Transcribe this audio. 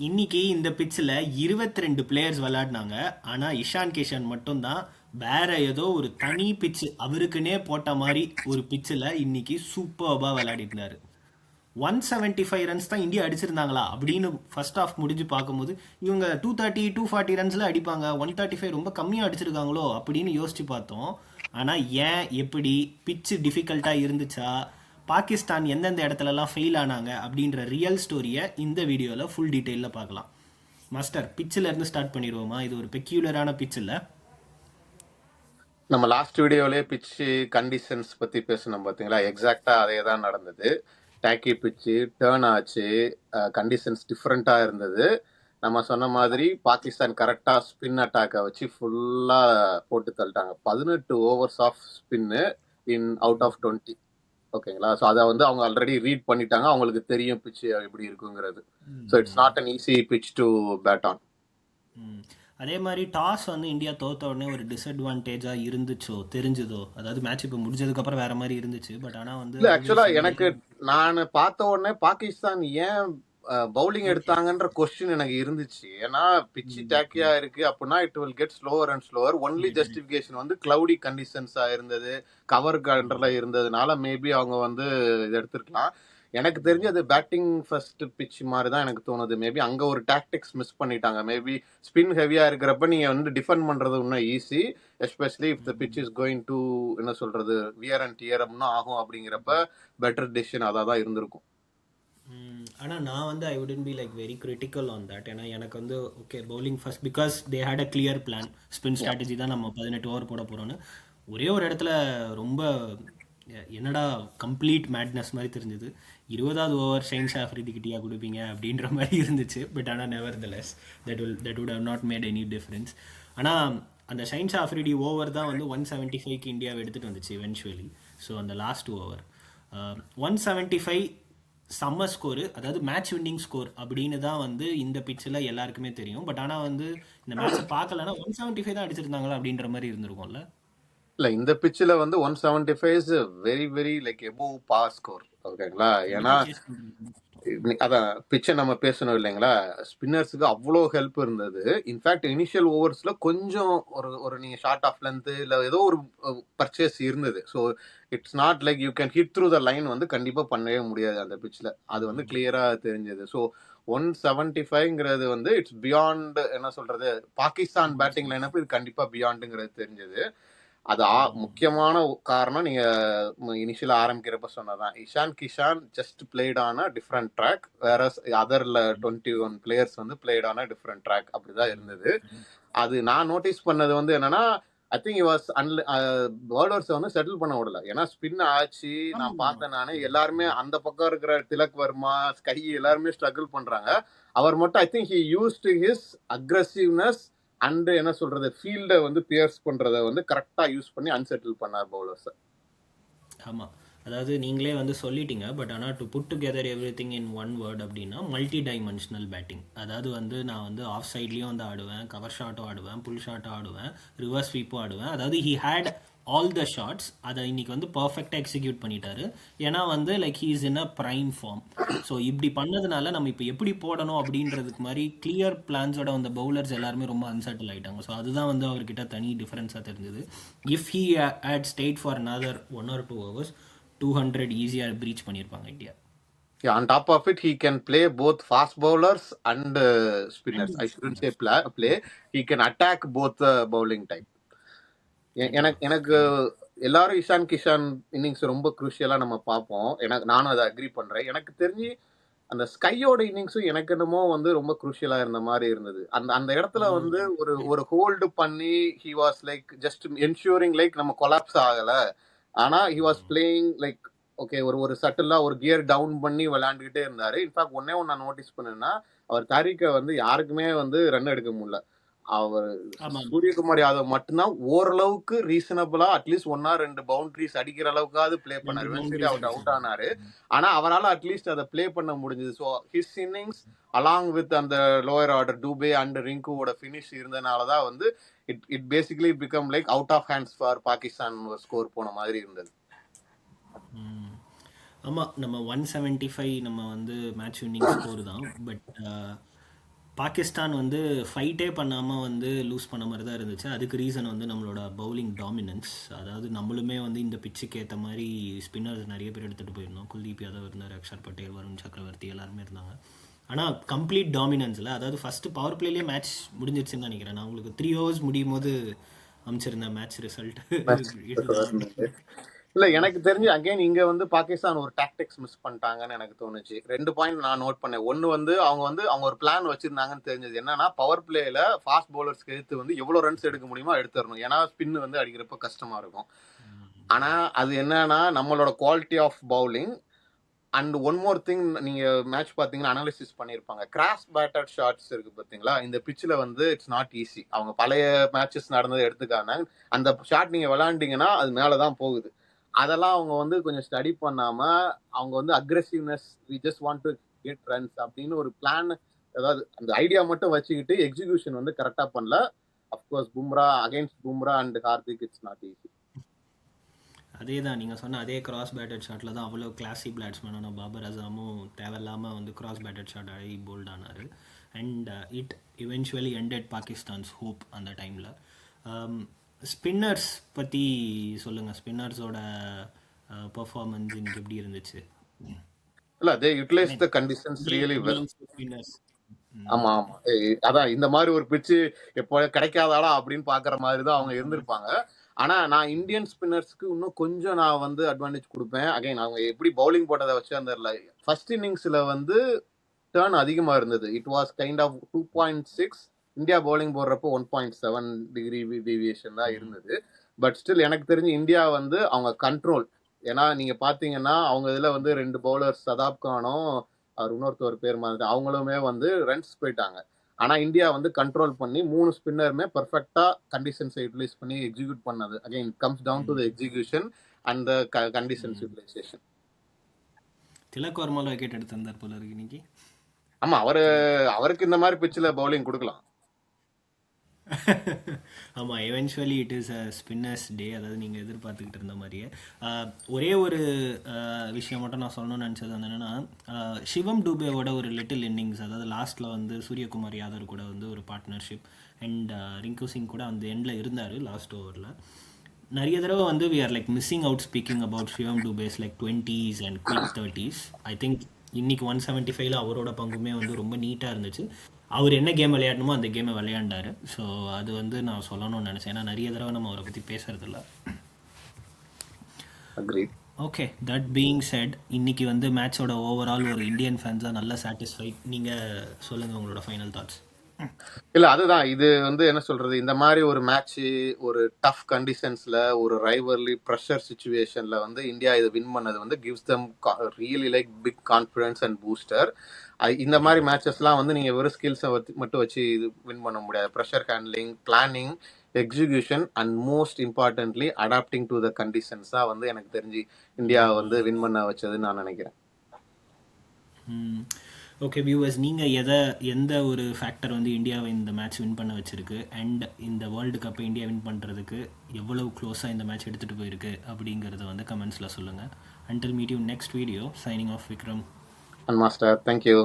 இன்னைக்கு இந்த பிட்ச்சில் 22 பிளேயர்ஸ் விளையாடினாங்க. ஆனால் இஷான் கிஷன் மட்டும்தான் வேற ஏதோ ஒரு தனி பிட்ச் அவருக்குன்னே போட்ட மாதிரி ஒரு பிட்ச்சில் இன்னைக்கு சூப்பர்பாக விளையாடிட்டு இருந்தாரு. 175 ரன்ஸ் தான் இந்தியா அடிச்சிருந்தாங்களா அப்படின்னு ஃபர்ஸ்ட் ஆஃப் முடிஞ்சு பார்க்கும்போது இவங்க 230 240 ரன்ஸ்ல அடிப்பாங்க, 135 ரொம்ப கம்மியாக அடிச்சிருக்காங்களோ அப்படின்னு யோசிச்சு பார்த்தோம். ஆனால் ஏன் எப்படி பிட்ச் டிஃபிகல்ட்டாக இருந்துச்சா, பாகிஸ்தான் எந்தெந்த இடத்துலலாம் ஃபெயில் ஆனாங்க அப்படின்ற ரியல் ஸ்டோரியை இந்த வீடியோவில் ஃபுல் டீட்டெயிலில் பார்க்கலாம். மாஸ்டர், பிட்சில் இருந்து ஸ்டார்ட் பண்ணிடுவோமா? இது ஒரு பெக்யூலரான பிட்ச் இல்லை? நம்ம லாஸ்ட் வீடியோலயே பிட்ச் கண்டிஷன்ஸ் பத்தி பேசணும் பாத்தீங்களா, எக்ஸாக்டா அதே தான் நடந்தது. டேக்கி பிட்ச் டேர்ன் ஆச்சு, கண்டிஷன்ஸ் டிஃப்ரெண்டா இருந்தது. நம்ம சொன்ன மாதிரி பாகிஸ்தான் கரெக்டா ஸ்பின் அட்டாக்கை வச்சு ஃபுல்லா போட்டு தள்ளிட்டாங்க. 18 overs of spin in out of 20. ஓகேங்களா? ஸோ அதை வந்து அவங்க ஆல்ரெடி ரீட் பண்ணிட்டாங்க, அவங்களுக்கு தெரியும் பிட்ச் எப்படி இருக்குங்கிறது. So it's not an easy pitch to bat on. அதே மாதிரி டாஸ் வந்து இந்தியா தோத்த உடனே ஒரு டிஸ்அட்வான்டேஜாக இருந்துச்சோ தெரிஞ்சுதோ? அதாவது மேட்ச் இப்போ முடிஞ்சதுக்கப்புறம் வேற மாதிரி இருந்துச்சு, பட் ஆனால் வந்து இல்ல ஆக்சுவலா எனக்கு நான் பார்த்த உடனே பாகிஸ்தான் ஏன் பவுலிங் எடுத்தாங்கன்ற கொஸ்டின் எனக்கு இருந்துச்சு. ஏன்னா பிச்சு டேக்கியா இருக்கு அப்படின்னா it will get slower and slower. Only justification வந்து கிளவுடி கண்டிஷன்ஸா இருந்தது, கவர் கண்டர்ல இருந்ததுனால மேபி அவங்க வந்து இது எடுத்திருக்கலாம். எனக்கு தெரிஞ்சு அது பேட்டிங் ஃபர்ஸ்ட் பிச் மாதிரி தான் எனக்கு தோணுது. மேபி அங்க ஒரு டாக்டிக்ஸ் மிஸ் பண்ணிட்டாங்க. மேபி ஸ்பின் ஹெவியா இருக்கிறப்ப நீங்க வந்து டிஃபெண்ட் பண்றது இன்னும் easy, especially if the pitch is going to என்ன சொல்றது வியர் அண்ட் டியர் அப்படின்னா ஆகும். அப்படிங்கிறப்ப பெட்டர் டெசிஷன் அதான் தான் இருந்திருக்கும். ஆனால் நான் வந்து I would be like very critical on that. ஏன்னா எனக்கு வந்து okay bowling first because they had a clear plan. Spin strategy தான் நம்ம 18 ஓவர் போட போகிறோன்னு. ஒரே ஒரு இடத்துல ரொம்ப என்னடா கம்ப்ளீட் மேட்னஸ் மாதிரி தெரிஞ்சது. 20வது ஓவர் ஷைன் ஆஃப்ரிதிக்கிட்டியா கொடுப்பீங்க அப்படின்ற மாதிரி இருந்துச்சு. பட் ஆனால் nevertheless that would have not made any difference. ஆனால் அந்த ஷைன் ஆஃப்ரிடி ஓவர் தான் வந்து 175க்கு இந்தியாவை எடுத்துகிட்டு வந்துச்சு எவென்ச்சுவலி. ஸோ அந்த லாஸ்ட் ஓவர் 175 சம்மர் ஸ்கோரு, அதாவது மேட்ச் வின்னிங் ஸ்கோர் அப்படின்னு தான் வந்து இந்த பிட்சில் எல்லாருக்குமே தெரியும். பட் ஆனால் வந்து இந்த மேட்சை பார்க்கலன்னா 175 தான் அடிச்சிருந்தாங்களா அப்படின்ற மாதிரி இருந்திருக்கும்ல. இல்ல இந்த பிச்சில் வந்து 175 is very very like above par score. ஓகேங்களா? ஏன்னா அதான் பிச்சை நம்ம பேசணும் இல்லைங்களா, ஸ்பின்னர்ஸுக்கு அவ்வளோ ஹெல்ப் இருந்தது. இன்ஃபேக்ட் இனிஷியல் ஓவர்ஸ்ல கொஞ்சம் ஒரு ஒரு நீங்க ஷார்ட் ஆஃப் லென்த் இல்லை ஏதோ ஒரு பர்ச்சேஸ் இருந்தது. So it's not like you can hit through the line வந்து கண்டிப்பா பண்ணவே முடியாது அந்த பிச்சில். அது வந்து கிளியரா தெரிஞ்சது. ஸோ 175ங்கிறது வந்து இட்ஸ் பியாண்ட் என்ன சொல்றது, பாகிஸ்தான் பேட்டிங் லைனப் இது கண்டிப்பா பியாண்டுங்கிறது தெரிஞ்சது. அது முக்கியமான காரணம் நீங்க இனிஷியலா ஆரம்பிக்கிறப்ப சொன்னதான், இஷான் கிஷான் ஜஸ்ட் பிளேட் ஆன டிஃப்ரெண்ட் ட்ராக், வேற அதர்ல 21 பிளேயர்ஸ் வந்து பிளேட் ஆன டிஃப்ரெண்ட் ட்ராக். அப்படிதான் இருந்தது. அது நான் நோட்டீஸ் பண்ணது வந்து என்னன்னா, ஐ திங்க் வாஸ் பவுலர்ஸ் வந்து செட்டில் பண்ண விடல. ஏன்னா ஸ்பின் ஆச்சு, நான் பார்த்தேன் நானே, எல்லாருமே அந்த பக்கம் இருக்கிற திலக் வர்மா, ஸ்கை எல்லாருமே ஸ்ட்ரகிள் பண்றாங்க. அவர் மட்டும் I think he used his aggressiveness and என்ன சொல்றது ஃபீல்டை வந்து பியர்ஸ் பண்றதை வந்து கரெக்டா யூஸ் பண்ணி அன்செட்டில் பண்ணார் பவுலர்ஸ். ஆமாம், அதாவது நீங்களே வந்து சொல்லிட்டீங்க. பட் ஆனால் to put together everything in one word அப்படின்னா மல்டி டைமென்ஷனல் பேட்டிங். அதாவது வந்து நான் வந்து ஆஃப் சைட்லேயும் வந்து ஆடுவேன், கவர் ஷாட்டும் ஆடுவேன், புல் ஷாட்டும் ஆடுவேன், ரிவர்ஸ் ஸ்வீப்பும் ஆடுவேன். அதாவது he had all the shots. அதை இன்னைக்கு வந்து பர்ஃபெக்டாக எக்ஸிக்யூட் பண்ணிட்டாரு. ஏன்னா வந்து like he is in a prime form. So இப்படி பண்ணதுனால நம்ம இப்போ எப்படி போடணும் அப்படின்றதுக்கு மாதிரி கிளியர் பிளான்ஸோட வந்த பவுலர்ஸ் எல்லாருமே ரொம்ப அன்செட்டில் ஆகிட்டாங்க. ஸோ அதுதான் வந்து அவர்கிட்ட தனி டிஃப்ரென்ஸாக தெரிஞ்சது. If he had stayed for another 1 or 2 hours 200 ஈஸியாக ப்ரீச் பண்ணியிருப்பாங்க India. Yeah, on top of it, he can play both fast bowlers and spinners. I shouldn't say play. He can attack both bowling type. எனக்கு எல்லாரும் Ishan Kisan innings ரொம்ப குரூஷியலா நம்ம பார்ப்போம். நானும் அதை agri பண்றேன். எனக்கு தெரிஞ்சு அந்த ஸ்கையோட இன்னிங்ஸும் எனக்கு என்னமோ வந்து ரொம்ப குரூஷியலா இருந்த மாதிரி இருந்தது. அந்த அந்த இடத்துல வந்து ஒரு ஹோல்டு பண்ணி he was like just ensuring like நம்ம கொலாப்ஸ் ஆகல. ஆனா he was playing like okay, ஒரு சட்டிலா ஒரு கியர் டவுன் பண்ணி விளையாண்டுகிட்டே இருந்தாரு. இன்ஃபேக்ட் ஒன்னே ஒன்று நான் நோட்டீஸ் பண்ணேன்னா, அவர் தாரிக்கை வந்து யாருக்குமே வந்து ரன் எடுக்க முடியல. அவர் சூரியகுமார் யாதவ் மட்டும்தான் ஓரளவுக்கு ரீசனபிளா அட்லீஸ்ட் 1 or 2 பவுண்டரிஸ் அடிக்கிற அளவுக்காவது பிளே பண்ணாரு. அவர் அவுட் ஆனாரு, ஆனா அவரால் அட்லீஸ்ட் அதை பிளே பண்ண முடிஞ்சது. So his innings along with அந்த லோயர் ஆர்டர் டூபே அண்ட் ரிங்குவோட ஃபினிஷ் இருந்ததுனாலதான் வந்து it basically become like out of hands for Pakistan score போன மாதிரி இருந்தது. ஆமாம், நம்ம 175 நம்ம வந்து மேட்ச் வின்னிங் ஸ்கோர் தான். பட் பாகிஸ்தான் வந்து ஃபைட்டே பண்ணாமல் வந்து லூஸ் பண்ண மாதிரி தான் இருந்துச்சு. அதுக்கு ரீசன் வந்து நம்மளோட பவுலிங் டாமினன்ஸ். அதாவது நம்மளுமே வந்து இந்த பிச்சுக்கு ஏற்ற மாதிரி ஸ்பின்னர்ஸ் நிறைய பேர் எடுத்துகிட்டு போயிருந்தோம். குல்தீப் யாதவ் இருந்தார், அக்ஷர் பட்டேல், வருண் சக்கரவர்த்தி எல்லாருமே இருந்தாங்க. ஆனால் கம்ப்ளீட் டாமினன்ஸில், அதாவது ஃபஸ்ட்டு பவர் பிளேலேயே மேட்ச் முடிஞ்சிருச்சுன்னு நினைக்கிறேன். நான் உங்களுக்கு 3 hours முடியும் போது அமைச்சிருந்தேன் மேட்ச் ரிசல்ட். இல்ல எனக்கு தெரிஞ்சு அகைன் இங்க வந்து பாகிஸ்தான் ஒரு டாக்டிக்ஸ் மிஸ் பண்ணிட்டாங்கன்னு எனக்கு தோணுச்சு. 2 பாயிண்ட் நான் நோட் பண்ணேன். ஒன்னு வந்து அவங்க ஒரு பிளான் வச்சிருந்தாங்கன்னு தெரிஞ்சது என்னன்னா, பவர் பிளேல ஃபாஸ்ட் பவுலர்ஸ்க்கு எடுத்து வந்து எவ்வளவு ரன்ஸ் எடுக்க முடியுமோ எடுத்துடணும். ஏன்னா ஸ்பின் வந்து அடிக்கிறப்ப கஷ்டமா இருக்கும். ஆனா அது என்னன்னா நம்மளோட quality of bowling and one more thing, நீங்க மேட்ச் பாத்தீங்கன்னா அனாலிசிஸ் பண்ணிருப்பாங்க. கிராஸ் பேட்டர் ஷாட்ஸ் இருக்கு பாத்தீங்களா, இந்த பிச்சில் வந்து இட்ஸ் நாட் ஈஸி. அவங்க பழைய மேட்சஸ் நடந்ததை எடுத்துக்காங்க, அந்த ஷாட் நீங்க விளையாண்டீங்கன்னா அது மேலதான் போகுது. அதெல்லாம் அவங்க வந்து கொஞ்சம் ஸ்டடி பண்ணாம அவங்க வந்து aggressiveness, we just want to get runs அப்படின்னு ஒரு பிளான், அதாவது அந்த ஐடியா மட்டும் வச்சுக்கிட்டு எக்ஸிகியூஷன் வந்து கரெக்டா பண்ணல. Of course Bumrah against Bumrah and Hardik it's not easy. அதே தான் நீங்கள் சொன்ன அதே கிராஸ் பேட்டட் ஷாட்டில் தான் அவ்வளோ கிளாசி பேட்ஸ்மேனான பாபர் அசாமும் தேவையில்லாமல் வந்து கிராஸ் பேட்டட் ஷாட் ஆகி போல்ட் ஆனார். And it eventually ended Pakistan's hope அந்த டைமில். ஸ்பின்னர்ஸ் பற்றி சொல்லுங்கள். ஸ்பின்னர்ஸோட பெர்ஃபார்மன்ஸ் இன்னைக்கு எப்படி இருந்துச்சு? இல்ல they utilise the conditions really well. ஆமா ஆமா, அதான் இந்த மாதிரி ஒரு பிச்சு எப்போ கிடைக்காதாடா அப்படின்னு பாக்குற மாதிரி தான் அவங்க இருந்திருப்பாங்க. ஆனா நான் இந்தியன் ஸ்பின்னர்ஸ்க்கு இன்னும் கொஞ்சம் நான் வந்து அட்வான்டேஜ் கொடுப்பேன். அகைன் அவங்க எப்படி பவுலிங் போட்டதை வச்சு அந்த ஃபர்ஸ்ட் இன்னிங்ஸ்ல வந்து டர்ன் அதிகமா இருந்தது. It was kind of 2.6. India bowling போடுறப்போ 1.7 டிகிரி டீவியேஷன் தான் இருந்தது. பட் ஸ்டில் எனக்கு தெரிஞ்சு இந்தியா வந்து அவங்க கண்ட்ரோல். ஏன்னா நீங்க பாத்தீங்கன்னா அவங்க இதுல வந்து 2 பவுலர்ஸ் சதாப் கானும் அவர் இன்னொருத்தர் பேர் மாதிரி அவங்களுமே வந்து ரன்ஸ் போயிட்டாங்க. ஆனா இந்தியா வந்து கண்ட்ரோல் பண்ணி 3 ஸ்பின்னருமே பெர்ஃபெக்டா கண்டிஷன்ஸை யூட்டிலைஸ் பண்ணி எக்ஸிக்யூட் பண்ணது. Again comes down to the execution and the conditions utilisation. Tilak வர்மால விக்கெட் எடுத்திருந்தார் போல இருக்கு இன்னைக்கு. ஆமா, அவருக்கு இந்த மாதிரி பிச்சில் பவுலிங் கொடுக்கலாம். ஆமாம், eventually it is a spinners day, அதாவது நீங்கள் எதிர்பார்த்துக்கிட்டு இருந்த மாதிரியே. ஒரே ஒரு விஷயம் மட்டும் நான் சொல்லணும்னு நினச்சது வந்து என்னென்னா, சிவம் டூபேவோட ஒரு லிட்டில் இன்னிங்ஸ், அதாவது லாஸ்ட்டில் வந்து சூரியகுமார் யாதவ் கூட வந்து ஒரு பார்ட்னர்ஷிப் அண்ட் ரிங்கு சிங் கூட அந்த எண்டில் இருந்தார் லாஸ்ட் ஓவரில். நிறைய தடவை வந்து we are like missing out speaking about Shivam Dube's like 20s and quick 30s. I think இன்னைக்கு 175ல் அவரோட பங்குமே வந்து ரொம்ப நீட்டாக இருந்துச்சு. அவர் என்ன கேம் விளையாடணுமோ அந்த கேமை விளையாண்டாரு. ஸோ அது வந்து நான் சொல்லணும்னு நினச்சேன், ஏன்னா நிறைய தடவை நம்ம அவரை பற்றி பேசுறதில்ல. ஓகே, தட் பீயிங் செட், இன்னைக்கு வந்து மேட்சோட ஓவரால் ஒரு இந்தியன் ஃபேன்ஸாக நல்ல சாட்டிஸ்ஃபைட். நீங்கள் சொல்லுங்கள் உங்களோட ஃபைனல் தாட்ஸ். இல்ல அதுதான், இது வந்து என்ன சொல்றது, இந்த மாதிரி ஒரு மேட்ச் ஒரு டஃப் கண்டிஷன்ஸ்ல ஒரு ரைவர்லி ப்ரெஷர் சிச்சுவேஷன்ல வந்து இந்தியா இதை வின் பண்ணது வந்து gives them really like big confidence and booster. இந்த மாதிரி மேட்சஸ்லாம் வந்து நீங்க வெறும் ஸ்கில்ஸை மட்டும் வச்சு இது வின் பண்ண முடியாது. Pressure handling, planning, execution and most importantly adapting to the conditions தான் வந்து எனக்கு தெரிஞ்சு இந்தியா வந்து வின் பண்ண வச்சதுன்னு நான் நினைக்கிறேன். ஓகே வியூவர்ஸ், நீங்கள் எந்த ஒரு ஃபேக்டர் வந்து இந்தியாவை இந்த மேட்ச் வின் பண்ண வச்சுருக்கு அண்ட் இந்த வேர்ல்டு கப்பை இந்தியா வின் பண்ணுறதுக்கு எவ்வளவு க்ளோஸாக இந்த மேட்ச் எடுத்துகிட்டு போயிருக்கு அப்படிங்கிறத வந்து கமெண்ட்ஸில் சொல்லுங்கள். Until meet you next video, signing off Vikram and Master, thank you.